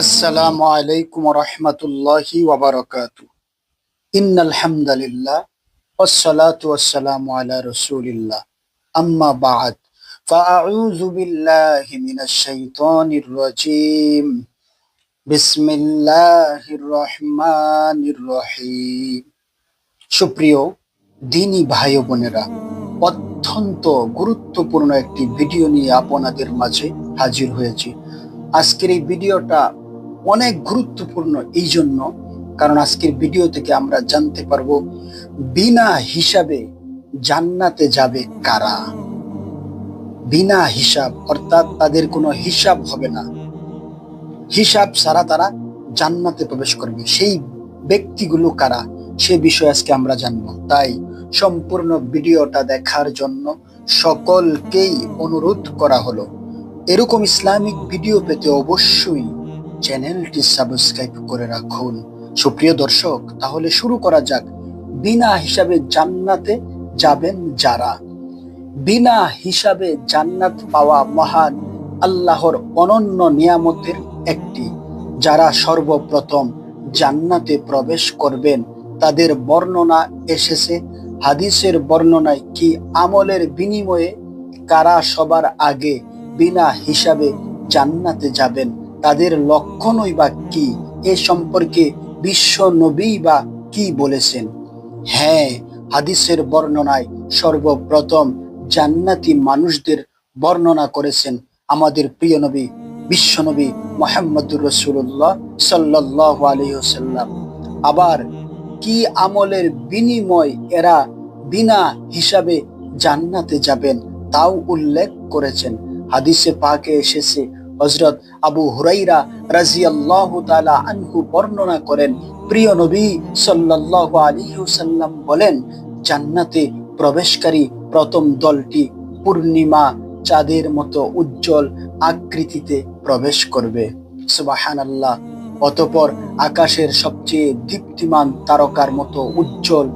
আসসালামু আলাইকুম রহমতুল্লাহি ওয়াবারাকাতু। ইন্নাল হামদালিল্লাহ ওয়াসসালাতু ওয়াসসালামু আলা রাসূলিল্লাহ। আম্মা বা'দ, ফাআউযু বিল্লাহি মিনাশ শাইতানির রাজীম। বিসমিল্লাহির রহমানির রহিম। সুপ্রিয় দিনী ভাই ও বোনেরা, অত্যন্ত গুরুত্বপূর্ণ একটি ভিডিও নিয়ে আপনাদের মাঝে হাজির হয়েছি। আজকের এই ভিডিওটা অনেক গুরুত্বপূর্ণ এই জন্য কারণ আজকের ভিডিও থেকে আমরা জানতে পারবো বিনা হিসাবে জান্নাতে যাবে কারা। বিনা হিসাব অর্থাৎ তাদের কোনো হিসাব হবে না, হিসাব ছাড়া তারা জান্নাতে প্রবেশ করবে। সেই ব্যক্তিগুলো কারা সে বিষয়ে আজকে আমরা জানবো। তাই সম্পূর্ণ ভিডিওটা দেখার জন্য সকলকেই অনুরোধ করা হলো। এরকম ইসলামিক ভিডিও পেতে অবশ্যই চ্যানেলটি সাবস্ক্রাইব করে রাখুন। সুপ্রিয় দর্শক, তাহলে শুরু করা যাক। বিনা হিসাবে জান্নাতে যাবেন যারা। বিনা হিসাবে জান্নাত পাওয়া মহান আল্লাহর অনন্য নিয়ামতের একটি। যারা সর্বপ্রথম জান্নাতে প্রবেশ করবেন তাদের বর্ণনা এসেছে হাদিসের বর্ণনায়। কি আমলের বিনিময়ে কারা সবার আগে বিনা হিসাবে জান্নাতে যাবেন, তাদের লক্ষণই বা কি, এ সম্পর্কে বিশ্ব নবী বা কি বলেছেন? হ্যাঁ, হাদিসের বর্ণনায় সর্বপ্রথম জান্নাতি মানুষদের বর্ণনা করেছেন আমাদের প্রিয় নবী বিশ্বনবী মুহাম্মদুর রাসূলুল্লাহ সাল্লাল্লাহু আলাইহি ওয়াসাল্লাম। আবার কি আমলের বিনিময় এরা বিনা হিসাবে জান্নাতে যাবেন তাও উল্লেখ করেছেন। হাদিসে পাকে এসেছে, হযরত আবু হুরাইরা রাদিয়াল্লাহু তাআলা আনহু বর্ণনা করেন, প্রিয় নবী সাল্লাল্লাহু আলাইহি ওয়াসাল্লাম বলেন, জান্নাতে প্রবেশকারী প্রথম দলটি পূর্ণিমা চাঁদের মতো উজ্জ্বল আকৃতিতে প্রবেশ করবে। সুবহানাল্লাহ। অতঃপর আকাশের সবচেয়ে দীপ্তিমান তারকার মতো উজ্জ্বল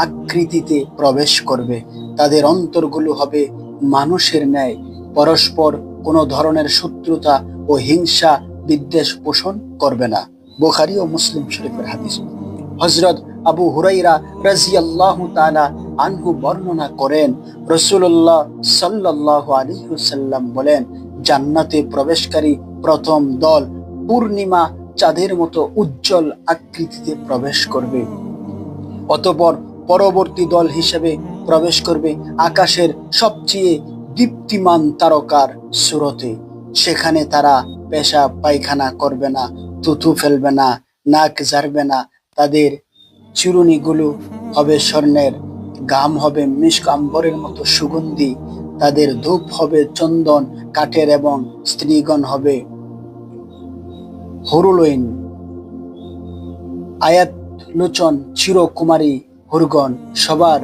আকৃতিতে প্রবেশ করবে। তাদের অন্তরগুলো হবে মানুষের ন্যায়, পরস্পর কোনো ধরনের শত্রুতা ও হিংসা বিদ্বেষ পোষণ করবে না। বুখারী ও মুসলিম শরীফের হাদিস। হযরত আবু হুরাইরা রাদিয়াল্লাহু তাআলা আনহু বর্ণনা করেন, রাসূলুল্লাহ সাল্লাল্লাহু আলাইহি ওয়াসাল্লাম বলেন, জান্নাতে প্রবেশকারী প্রথম দল পূর্ণিমা চাঁদের মতো উজ্জ্বল আকৃতিতে প্রবেশ করবে। অতঃপর পরবর্তী দল হিসেবে প্রবেশ করবে আকাশের সবচেয়ে দীপ্তিমান তারকার সুরতে। সেখানে তারা পেশাব পায়খানা করবে না, থুথু ফেলবে না, নাক ঝাড়বে না। তাদের চিরুনিগুলো হবে স্বর্ণের, গাম হবে মিশক আম্বরের মতো সুগন্ধি, তাদের ধূপ হবে চন্দন কাঠের এবং স্ত্রীগণ হবে হরুলইন আয়াত লোচন চিরকুমারী হুরগণ। সবার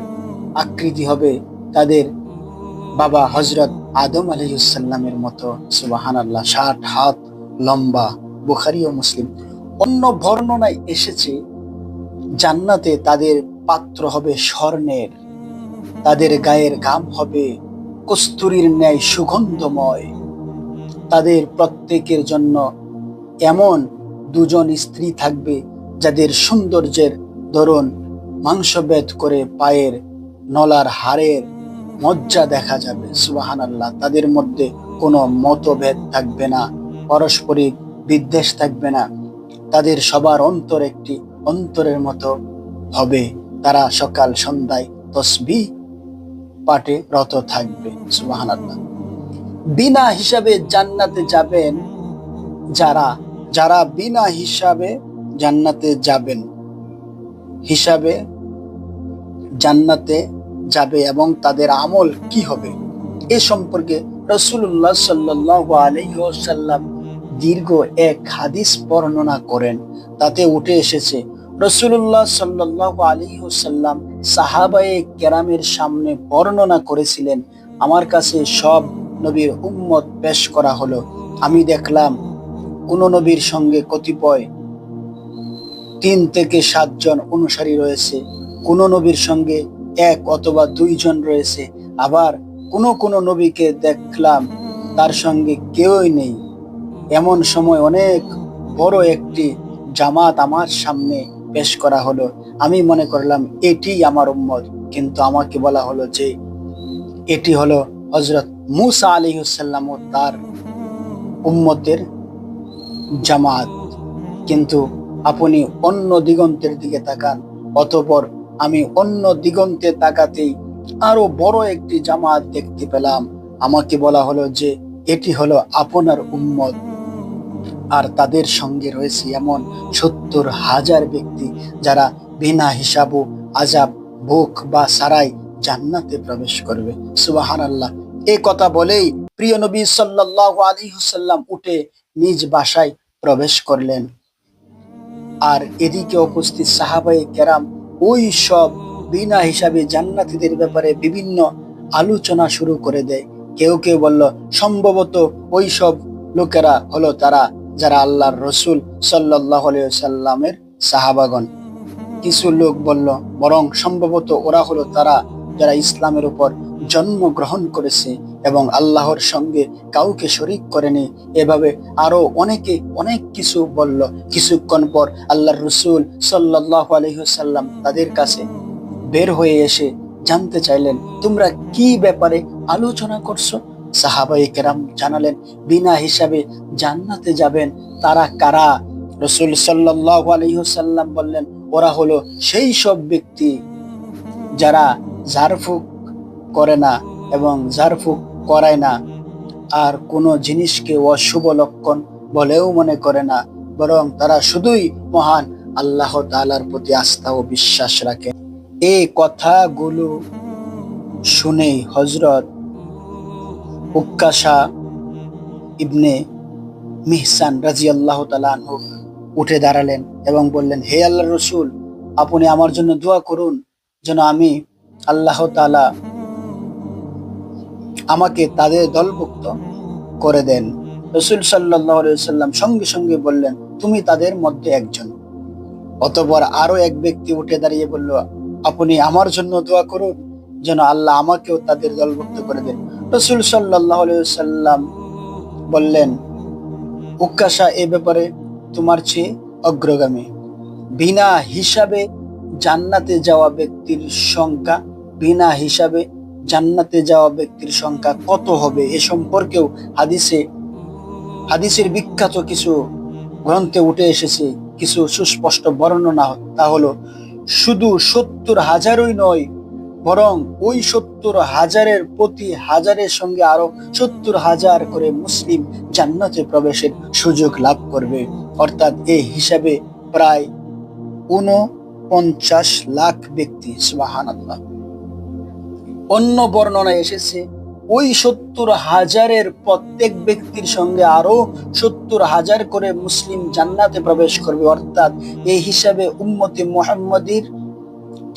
আকৃতি হবে তাদের বাবা হযরত আদম আলাইহিস সালামের মতো। সুবহানাল্লাহ। 60 হাত লম্বা। বুখারী ও মুসলিম। অন্য বর্ণনায় এসেছে জান্নাতে তাদের পাত্র হবে স্বর্ণের, তাদের গায়ের ঘাম হবে কস্তুরীর ন্যায় সুগন্ধময়। তাদের প্রত্যেকের জন্য এমন দুজন স্ত্রী থাকবে যাদের সৌন্দর্যের দরুন মাংসভেদ করে পায়ের নলার হাড়ের মজ্জা দেখা যাবে। সুবহানাল্লাহ। তাদের মধ্যে কোনো মতভেদ থাকবে না, পারস্পরিক বিদ্বেষ থাকবে না। তাদের সবার অন্তর একটি অন্তরের মতো হবে। তারা সকাল সন্ধ্যায় তসবিহ পাঠে রত থাকবে। সুবহানাল্লাহ। বিনা হিসাবে জান্নাতে যাবেন যারা। যারা বিনা হিসাবে জান্নাতে যাবেন, হিসাবে জান্নাতে যাবে এবং তাদের আমল কি হবে এ সম্পর্কে রাসূলুল্লাহ সাল্লাল্লাহু আলাইহি ওয়াসাল্লাম দীর্ঘ এক হাদিস বর্ণনা করেন। তাতে উঠে এসেছে, রাসূলুল্লাহ সাল্লাল্লাহু আলাইহি ওয়াসাল্লাম সাহাবায়ে কেরামের সামনে বর্ণনা করেছিলেন, আমার কাছে সব নবীর উম্মত পেশ করা হলো। আমি দেখলাম কোন নবীর সঙ্গে কতিপয় 3 থেকে 7 জন অনুসারী রয়েছে, কোন নবীর সঙ্গে 1 অথবা 2 জন রয়েছে। আবার কোন নবীকে দেখলাম তার সঙ্গে কেউই নেই। এমন সময় অনেক বড় একটি জামাত আমার সামনে পেশ করা হলো। আমি মনে করলাম এটি আমার উম্মত, কিন্তু আমাকে বলা হলো যে এটি হলো হযরত মূসা আলাইহিস সালাম ও তার উম্মতের জামাত। কিন্তু আপনি অন্য দিগন্তের দিকে তাকান। অতঃপর আমি অন্য দিগন্তে তাকাতেই আরো বড় একটি জামাত দেখতে পেলাম। আমাকে বলা হলো যে এটি হলো আপনার উম্মত, আর তাদের সঙ্গে রয়েছে এমন ৭০,০০০ ব্যক্তি যারা বিনা হিসাব ও আযাব ভোগ বা সারাই জান্নাতে প্রবেশ করবে। সুবহানাল্লাহ। এই কথা বলেই প্রিয় নবী সাল্লাল্লাহু আলাইহি ওয়াসাল্লাম উঠে নিজ বাসায় প্রবেশ করলেন। আর এদিকে উপস্থিত সাহাবায়ে কেরাম ওই সব বিনা হিসাবে জান্নাতীদের ব্যাপারে বিভিন্ন আলোচনা শুরু করে দেয়। কেউ কেউ বলল সম্ভবত ওই সব লোকেরা হলো তারা যারা আল্লাহর রসুল সাল্লাল্লাহু আলাইহি ওয়াসাল্লামের সাহাবাগণ। কিছু লোক বলল বরং সম্ভবত ওরা হলো তারা যারা ইসলামের উপর জন্মগ্রহণ করেছে এবং আল্লাহর সঙ্গে কাউকে শরীক করেনি। এভাবে আরো অনেকে অনেক কিছু বলল। কিছুক্ষণ পর আল্লাহর রসুল সাল্লাল্লাহু আলাইহি ওয়াসাল্লাম তাদের কাছে বের হয়ে এসে জানতে চাইলেন, তোমরা কি ব্যাপারে আলোচনা করছো? সাহাবায়ে কেরাম জানালেন, বিনা হিসাবে জান্নাতে যাবেন তারা কারা? রসুল সাল্লাল্লাহু আলাইহি ওয়াসাল্লাম বললেন, ওরা হলো সেই সব ব্যক্তি যারা ঝাড়ফুঁক করে না এবং ঝাড়ফুঁক করায় না, আর কোনো জিনিসকে অশুভ লক্ষণ বলেও মনে করে না, বরং তারা শুধুই মহান আল্লাহ তাআলার প্রতি আস্থা ও বিশ্বাস রাখে। এই কথাগুলো শুনে হযরত উক্কাশা ইবনে মিহসান রাদিয়াল্লাহু তাআলা আনহু উঠে দাঁড়ালেন এবং বললেন, হে আল্লাহর রসুল, আপনি আমার জন্য দোয়া করুন যেন আমি আল্লাহ তাআলা আমাকে তাদের দলভুক্ত করে দেন। রসুল সাল্লাল্লাহু আলাইহি ওয়াসাল্লাম সঙ্গে সঙ্গে বললেন, তুমি তাদের মধ্যে একজন। অতঃপর আরো এক ব্যক্তি উঠে দাঁড়িয়ে বলল, আপনি আমার জন্য দোয়া করুন যেন আল্লাহ আমাকেও তাদের দলভুক্ত করে দেন। রসুল সাল্লাল্লাহু আলাইহি ওয়াসাল্লাম বললেন, উক্কাশা এ ব্যাপারে তোমার চেয়ে অগ্রগামী। বিনা হিসাবে জান্নাতে যাওয়া ব্যক্তির সংখ্যা জান্নাতে যাওয়া ব্যক্তির সংখ্যা কত হবে এ সম্পর্কেও হাদিসের বিখ্যাত কিছু গ্রন্থে উঠে এসেছে কিছু সুস্পষ্ট বর্ণনা। তা হলো শুধু ৭০,০০০ই নয়, বরং ওই ৭০,০০০-এর প্রতি হাজারের সঙ্গে আরো ৭০,০০০ করে মুসলিম জান্নাতে প্রবেশের সুযোগ লাভ করবে। অর্থাৎ এই হিসাবে প্রায় ৪৯ লাখ ব্যক্তি। সুবহানাল্লাহ। অন্য বর্ণনায় এসেছে ওই ৭০,০০০-এর প্রত্যেক ব্যক্তির সঙ্গে আরো ৭০,০০০ করে মুসলিম জান্নাতে প্রবেশ করবে। অর্থাৎ এই হিসাবে উম্মতে মুহাম্মাদীর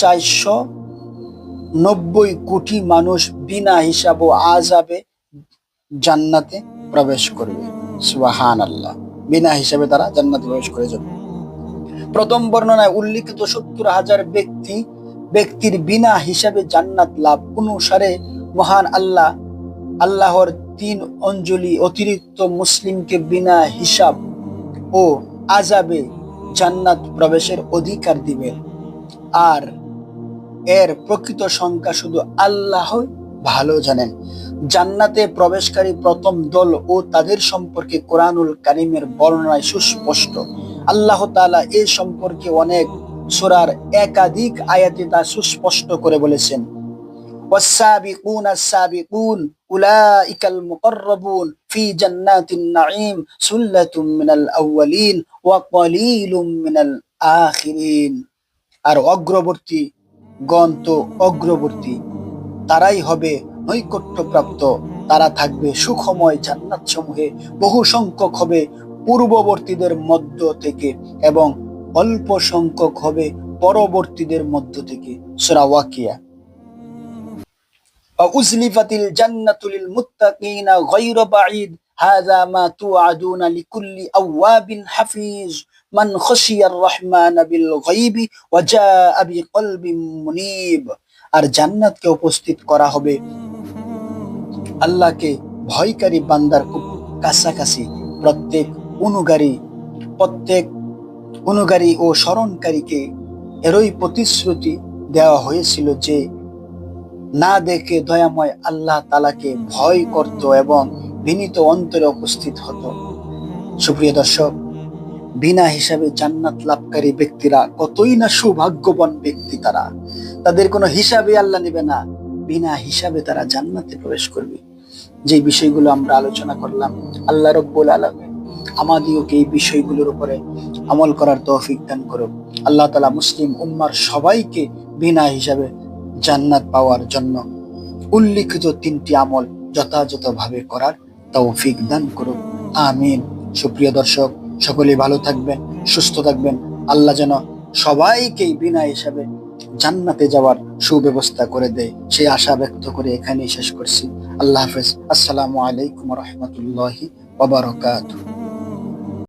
৪৯০ কোটি মানুষ বিনা হিসাব ও আযাবে জান্নাতে প্রবেশ করবে। সুবহানাল্লাহ। বিনা হিসাবে তারা জান্নাতে প্রবেশ করে যাবে। প্রথম বর্ণনায় উল্লিখিত ৭০,০০০ ব্যক্তির বিনা হিসাবে জান্নাত লাভ অনুসারে মহান আল্লাহর ৩ অঞ্জলি অতিরিক্ত মুসলিমকে বিনা হিসাব ও আযাবে জান্নাত প্রবেশের অধিকার দিবেন। আর এর প্রকৃত সংখ্যা শুধু আল্লাহ ভালো জানেন। জান্নাতে প্রবেশকারী প্রথম দল ও তাদের সম্পর্কে কোরআনুল কারীমের বর্ণনায় সুস্পষ্ট। আল্লাহ তাআলা এ সম্পর্কে অনেক সূরার একাধিক আয়াতে তা সুস্পষ্ট করে বলেছেন, ওয়াস-সাবিকুনা আস-সাবিকুন উলাইকাল মুকাররাবুন ফি জান্নাতিন নাঈম সুল্লাতুম মিনাল আউয়ালিন ওয়া কালিলুম মিনাল আখিরিন। আর অগ্রবর্তী গণ তো অগ্রবর্তী, তারাই হবে নৈকট্যপ্রাপ্ত। তারা থাকবে সুখময় জান্নাত সমূহে। বহু সংখ্যক হবে পূর্ববর্তীদের মধ্য থেকে এবং অল্প সংখ্যক হবে পরবর্তীদের মধ্য থেকে। সূরা ওয়াকিয়া। উজলিফাতিল জান্নাতু লিল মুত্তাকিনা গায়রা বাঈদ হাযা মা তুআদুনা লিকুল্লি আওয়াবিন হাফিজ মান খাশিয়ার রহমানা বিল গায়বি ওয়া জাআ বিকলবিন মুনীব। আর জান্নাতকে উপস্থিত করা হবে আল্লাহকে ভয়কারী বান্দার খুব কাছাকাছি। প্রত্যেক অনুগারী প্রত্যেক অনুগারী ও স্মরণকারীকে এরই প্রতিশ্রুতি দেওয়া হয়েছিল যে না দেখে দয়াময় আল্লাহ তাআলাকে ভয় করত এবং বিনীত অন্তরে উপস্থিত হতো। সুপ্রিয় দর্শক, বিনা হিসাবে জান্নাত লাভকারী ব্যক্তিরা কতই না সৌভাগ্যবান ব্যক্তি। তাদের কোনো হিসাবে আল্লাহ নেবে না, বিনা হিসাবে তারা জান্নাতে প্রবেশ করবে। যে বিষয়গুলো আমরা আলোচনা করলাম, আল্লাহ রাব্বুল আলামিন আমাদিওকে এই বিষয়গুলোর উপরে আমল করার তৌফিক দান করুক। আল্লাহ তাআলা মুসলিম উম্মার সবাইকে বিনা হিসাবে জান্নাত পাওয়ার জন্য উল্লিখিত 3টি আমল যথাযথভাবে করার তৌফিক দান করুক। আমিন। সুপ্রিয় দর্শক, সকলেই ভালো থাকবেন, সুস্থ থাকবেন। আল্লাহ যেন সবাইকে বিনা হিসাবে জান্নাতে যাওয়ার সুব্যবস্থা করে দেয়, সেই আশা ব্যক্ত করে এখানেই শেষ করছি। আল্লাহ হাফেজ। আসসালামু আলাইকুম ওয়া রাহমাতুল্লাহি ওয়া বারাকাতুহু।